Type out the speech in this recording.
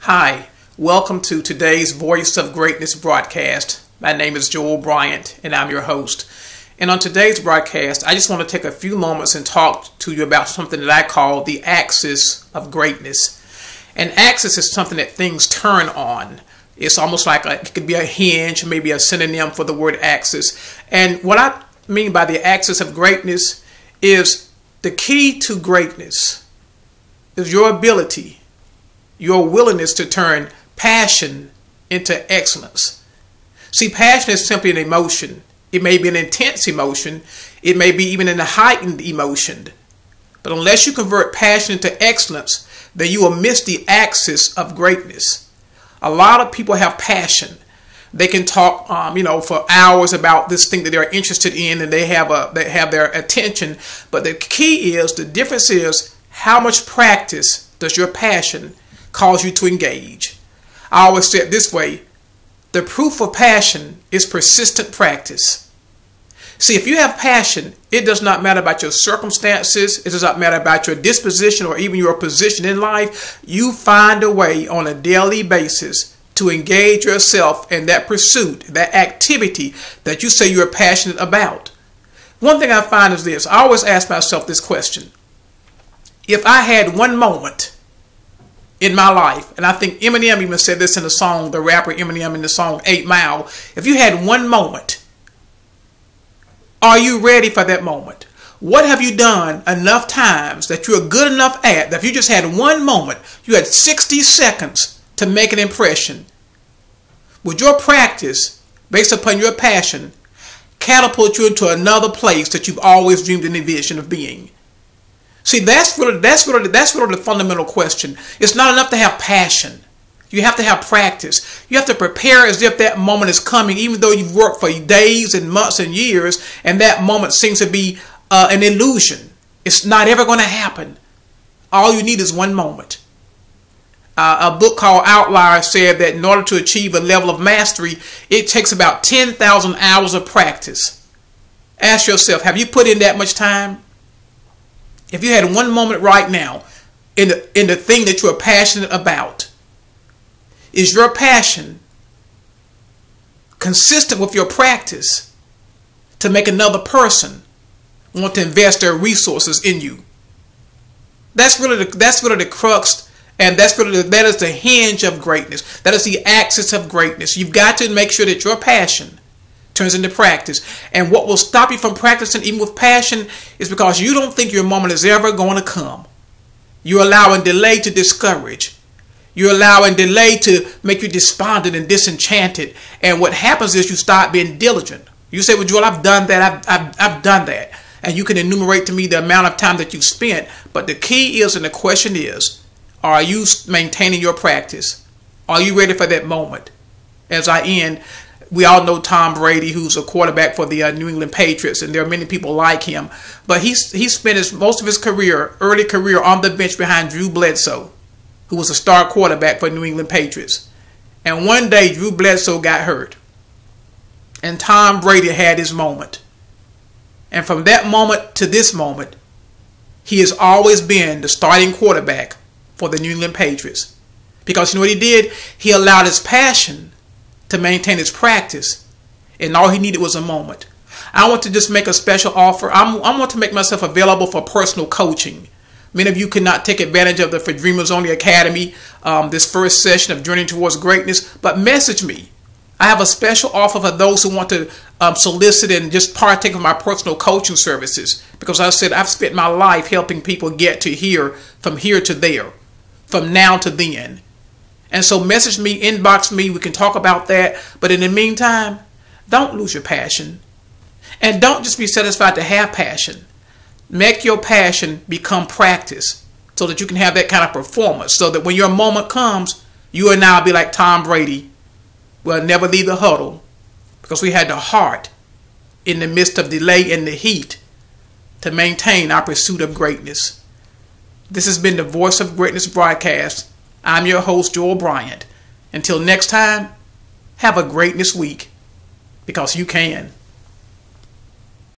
Hi, welcome to today's Voice of Greatness broadcast. My name is Joel Bryant and I'm your host. And on today's broadcast, I just want to take a few moments and talk to you about something that I call the axis of greatness. An axis is something that things turn on. It's almost like it could be a hinge, maybe a synonym for the word axis. And what I mean by the axis of greatness is the key to greatness is your ability, your willingness to turn passion into excellence. See, passion is simply an emotion. It may be an intense emotion. It may be even a heightened emotion. But unless you convert passion into excellence, then you will miss the axis of greatness. A lot of people have passion. They can talk, for hours about this thing that they're interested in, and they have their attention. But the key is, the difference is, how much practice does your passion cause you to engage? I always say it this way: the proof of passion is persistent practice. See, if you have passion, it does not matter about your circumstances, it does not matter about your disposition or even your position in life. You find a way on a daily basis to engage yourself in that pursuit, that activity that you say you're passionate about. One thing I find is this: I always ask myself this question. If I had one moment in my life, and I think Eminem even said this in the song, the rapper Eminem in the song 8 Mile, if you had one moment, are you ready for that moment? What have you done enough times that you're good enough at that if you just had one moment, you had 60 seconds to make an impression? Would your practice, based upon your passion, catapult you into another place that you've always dreamed and envisioned of being? See, that's really the fundamental question. It's not enough to have passion. You have to have practice. You have to prepare as if that moment is coming, even though you've worked for days and months and years, and that moment seems to be an illusion. It's not ever going to happen. All you need is one moment. A book called Outliers said that in order to achieve a level of mastery, it takes about 10,000 hours of practice. Ask yourself, have you put in that much time? If you had one moment right now in the thing that you are passionate about, is your passion consistent with your practice to make another person want to invest their resources in you? That's really the crux, and that is the hinge of greatness. That is the axis of greatness. You've got to make sure that your passion turns into practice. And what will stop you from practicing even with passion is because you don't think your moment is ever going to come. You're allowing delay to discourage. You're allowing delay to make you despondent and disenchanted. And what happens is you start being diligent. You say, well, Joel, I've done that. I've done that. And you can enumerate to me the amount of time that you've spent. But the key is, and the question is, are you maintaining your practice? Are you ready for that moment? As I end, we all know Tom Brady, who's a quarterback for the New England Patriots, and there are many people like him. But he spent most of his early career on the bench behind Drew Bledsoe, who was a star quarterback for New England Patriots. And one day, Drew Bledsoe got hurt, and Tom Brady had his moment. And from that moment to this moment, he has always been the starting quarterback for the New England Patriots. Because you know what he did? He allowed his passion to maintain his practice, and all he needed was a moment. I want to just make a special offer. I want to make myself available for personal coaching. Many of you could not take advantage of the For Dreamers Only Academy, this first session of Journey Towards Greatness, but message me. I have a special offer for those who want to solicit and just partake of my personal coaching services, because I said I've spent my life helping people get to here, from here to there, from now to then. And so message me, inbox me, we can talk about that. But in the meantime, don't lose your passion. And don't just be satisfied to have passion. Make your passion become practice so that you can have that kind of performance. So that when your moment comes, you will now be like Tom Brady. We'll never leave the huddle because we had the heart in the midst of delay and the heat to maintain our pursuit of greatness. This has been the Voice of Greatness broadcast. I'm your host, Joel Bryant. Until next time, have a greatness week, because you can.